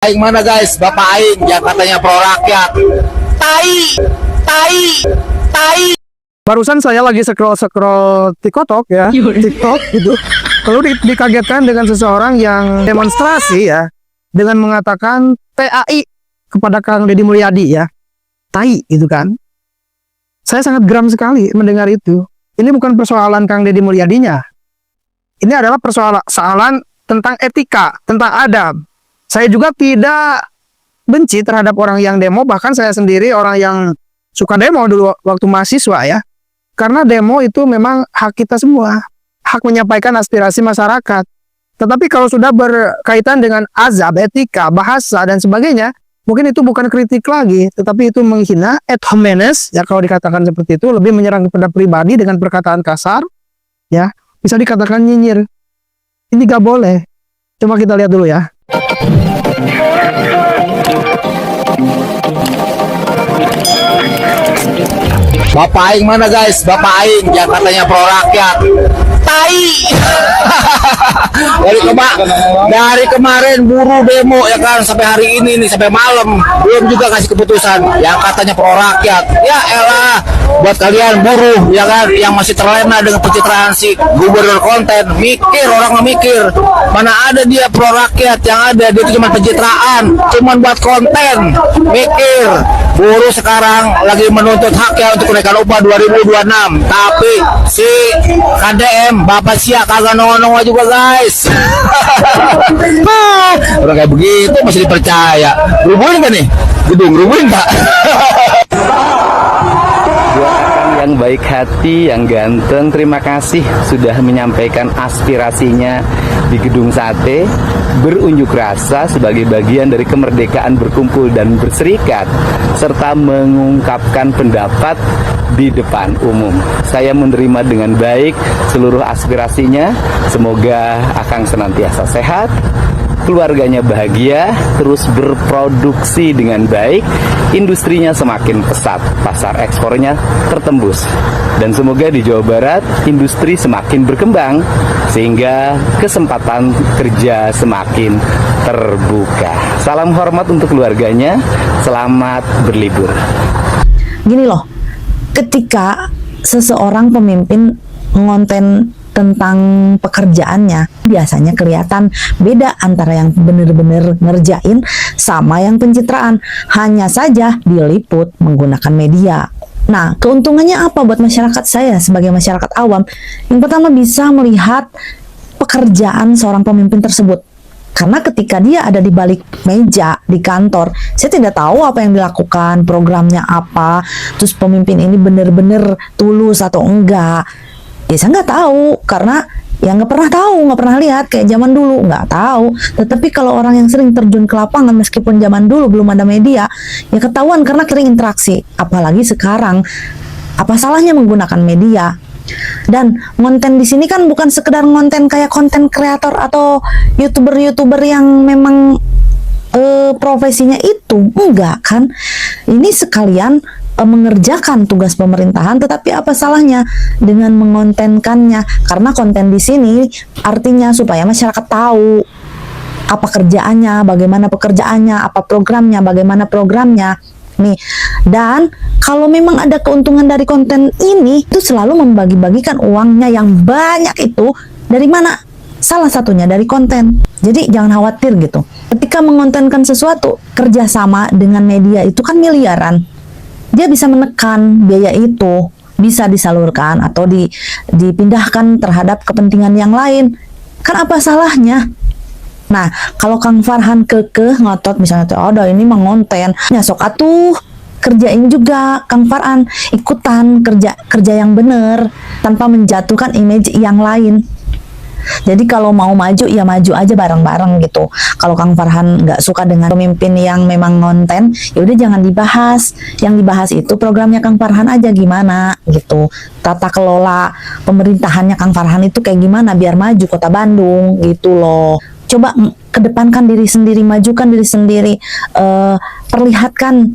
Aing mana guys, Bapak Aing yang katanya pro rakyat. Tai, tai, tai. Barusan saya lagi scroll TikTok ya, TikTok gitu. Lalu dikagetkan dengan seseorang yang demonstrasi ya, dengan mengatakan TAI kepada Kang Deddy Mulyadi ya, tai gitu kan. Saya sangat geram sekali mendengar itu. Ini bukan persoalan Kang Deddy Mulyadinya. Ini adalah persoalan tentang etika, tentang adab. Saya juga tidak benci terhadap orang yang demo, bahkan saya sendiri orang yang suka demo dulu waktu mahasiswa ya. Karena demo itu memang hak kita semua, hak menyampaikan aspirasi masyarakat. Tetapi kalau sudah berkaitan dengan azab, etika, bahasa, dan sebagainya, mungkin itu bukan kritik lagi, tetapi itu menghina, ad homines, ya kalau dikatakan seperti itu, lebih menyerang kepada pribadi dengan perkataan kasar, ya bisa dikatakan nyinyir. Ini gak boleh. Coba kita lihat dulu ya. Bapak Aing mana guys, Bapak Aing yang katanya pro rakyat. Tai. dari kemarin buruh demo ya kan, sampai hari ini nih, sampai malam belum juga kasih keputusan yang katanya pro rakyat. Ya elah, buat kalian buruh ya kan yang masih terlena dengan pencitraan si gubernur konten, mikir, orang memikir. Mana ada dia pro rakyat, yang ada dia itu cuma pencitraan, cuma buat konten. Mikir, buruh sekarang lagi menuntut haknya untuk kenaikan upah 2026, tapi si KDM Bapak Sia kagak nongol-nongol juga guys. Orang kayak begitu masih dipercaya. Rubuhin kan nih gedung, rubuhin tak? Buat Akang yang baik hati, yang ganteng, terima kasih sudah menyampaikan aspirasinya di Gedung Sate, berunjuk rasa sebagai bagian dari kemerdekaan berkumpul dan berserikat, serta mengungkapkan pendapat di depan umum. Saya menerima dengan baik seluruh aspirasinya. Semoga Akang senantiasa sehat, keluarganya bahagia, terus berproduksi dengan baik, industrinya semakin pesat, pasar ekspornya tertembus, dan semoga di Jawa Barat industri semakin berkembang sehingga kesempatan kerja semakin terbuka. Salam hormat untuk keluarganya, selamat berlibur. Gini loh, ketika seseorang pemimpin ngonten tentang pekerjaannya, biasanya kelihatan beda antara yang benar-benar ngerjain sama yang pencitraan. Hanya saja diliput menggunakan media. Nah, keuntungannya apa buat masyarakat saya sebagai masyarakat awam? Yang pertama, bisa melihat pekerjaan seorang pemimpin tersebut. Karena ketika dia ada di balik meja di kantor, saya tidak tahu apa yang dilakukan, programnya apa, terus pemimpin ini benar-benar tulus atau enggak. Ya saya nggak tahu, karena ya nggak pernah tahu, nggak pernah lihat kayak zaman dulu, nggak tahu. Tetapi kalau orang yang sering terjun ke lapangan, meskipun zaman dulu belum ada media, ya ketahuan karena sering interaksi. Apalagi sekarang, apa salahnya menggunakan media? Dan konten di sini kan bukan sekedar konten kayak konten kreator atau youtuber yang memang profesinya itu, enggak kan? Ini sekalian mengerjakan tugas pemerintahan, tetapi apa salahnya dengan mengontenkannya? Karena konten di sini artinya supaya masyarakat tahu apa kerjaannya, bagaimana pekerjaannya, apa programnya, bagaimana programnya. Nih, dan kalau memang ada keuntungan dari konten ini, itu selalu membagi-bagikan uangnya yang banyak itu dari mana? Salah satunya dari konten. Jadi jangan khawatir gitu. Ketika mengontenkan sesuatu, kerjasama dengan media itu kan miliaran. Dia bisa menekan biaya itu, bisa disalurkan atau dipindahkan terhadap kepentingan yang lain. Kan apa salahnya? Nah, kalau Kang Farhan kekeh ngotot misalnya tuh, oh ini mengonten, ya sok atuh kerjain juga Kang Farhan, ikutan kerja yang bener tanpa menjatuhkan image yang lain. Jadi kalau mau maju ya maju aja bareng-bareng gitu. Kalau Kang Farhan nggak suka dengan pemimpin yang memang ngonten, ya udah jangan dibahas. Yang dibahas itu programnya Kang Farhan aja gimana gitu. Tata kelola pemerintahannya Kang Farhan itu kayak gimana biar maju Kota Bandung gitu loh. Coba kedepankan diri sendiri, majukan diri sendiri, perlihatkan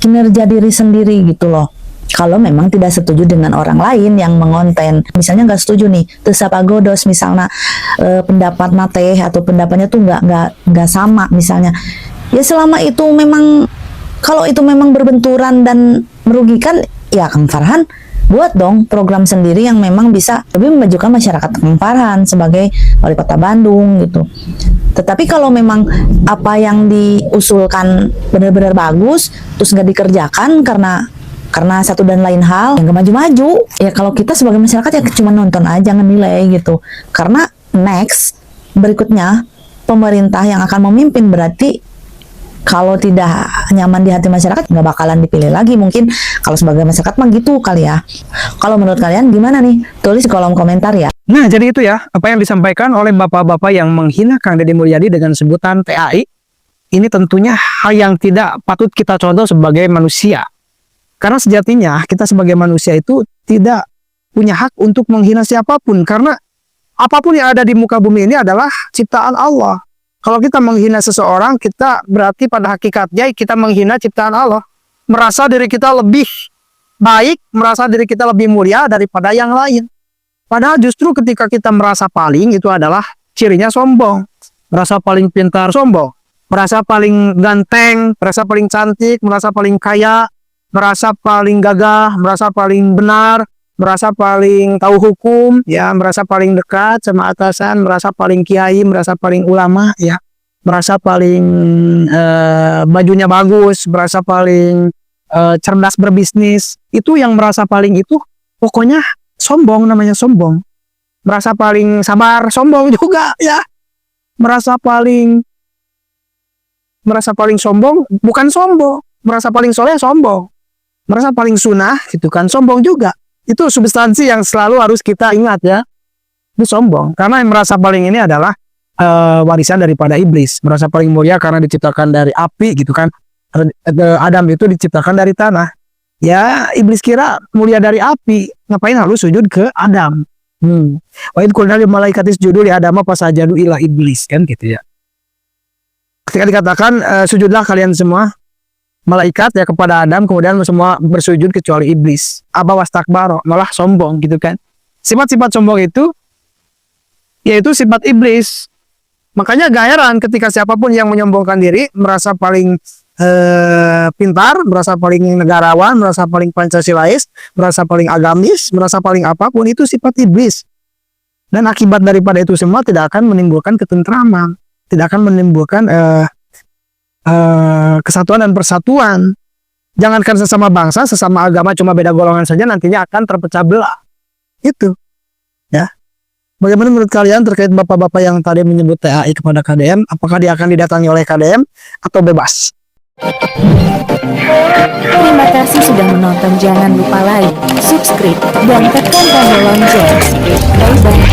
kinerja diri sendiri gitu loh. Kalau memang tidak setuju dengan orang lain yang mengonten, misalnya nggak setuju nih, terus apa godos misalnya pendapat nate atau pendapatnya tuh nggak sama misalnya, Ya selama itu memang, kalau itu memang berbenturan dan merugikan, ya Kang Farhan buat dong program sendiri yang memang bisa lebih memajukan masyarakat Kang Farhan sebagai wali kota Bandung gitu. Tetapi kalau memang apa yang diusulkan benar-benar bagus, terus nggak dikerjakan karena satu dan lain hal, yang gak maju-maju. Ya kalau kita sebagai masyarakat ya cuma nonton aja, ngenilai gitu. Karena next, berikutnya, pemerintah yang akan memimpin berarti kalau tidak nyaman di hati masyarakat nggak bakalan dipilih lagi. Mungkin kalau sebagai masyarakat mah gitu kali ya. Kalau menurut kalian gimana nih? Tulis di kolom komentar ya. Nah, jadi itu ya, apa yang disampaikan oleh bapak-bapak yang menghina Kang Deddy Mulyadi dengan sebutan TAI. Ini tentunya hal yang tidak patut kita contoh sebagai manusia. Karena sejatinya kita sebagai manusia itu tidak punya hak untuk menghina siapapun. Karena apapun yang ada di muka bumi ini adalah ciptaan Allah. Kalau kita menghina seseorang, kita berarti pada hakikatnya kita menghina ciptaan Allah. Merasa diri kita lebih baik, merasa diri kita lebih mulia daripada yang lain. Padahal justru ketika kita merasa paling, itu adalah cirinya sombong. Merasa paling pintar, sombong. Merasa paling ganteng, merasa paling cantik, merasa paling kaya, merasa paling gagah, merasa paling benar, merasa paling tahu hukum, ya, merasa paling dekat sama atasan, merasa paling kiai, merasa paling ulama, ya, merasa paling bajunya bagus, merasa paling cerdas berbisnis. Itu yang merasa paling itu pokoknya sombong, namanya sombong. Merasa paling sabar, sombong juga, ya. Merasa paling sombong, bukan sombong. Merasa paling soleh, sombong. Merasa paling sunnah, gitu kan, sombong juga. Itu substansi yang selalu harus kita ingat ya. Itu sombong. Karena yang merasa paling ini adalah warisan daripada iblis. Merasa paling mulia karena diciptakan dari api gitu kan. Adam itu diciptakan dari tanah. Ya, iblis kira mulia dari api. Ngapain harus sujud ke Adam? Wa idh qulna lil malaikati isjudu li Adama fasajadu illa iblis, kan gitu ya. Ketika dikatakan sujudlah kalian semua malaikat ya kepada Adam, kemudian semua bersujud kecuali iblis. Aba wastakbaro, malah sombong gitu kan. Sifat-sifat sombong itu yaitu sifat iblis. Makanya gak heran ketika siapapun yang menyombongkan diri, merasa paling pintar, merasa paling negarawan, merasa paling Pancasilais, merasa paling agamis, merasa paling apapun, itu sifat iblis. Dan akibat daripada itu semua tidak akan menimbulkan ketentraman, tidak akan menimbulkan kesatuan dan persatuan. Jangankan sesama bangsa, sesama agama cuma beda golongan saja nantinya akan terpecah belah. Itu ya. Bagaimana menurut kalian terkait bapak-bapak yang tadi menyebut TAI kepada KDM? Apakah dia akan didatangi oleh KDM atau bebas? Terima kasih sudah menonton. Jangan lupa like, subscribe, dan tekan tombol lonceng. Bye bye.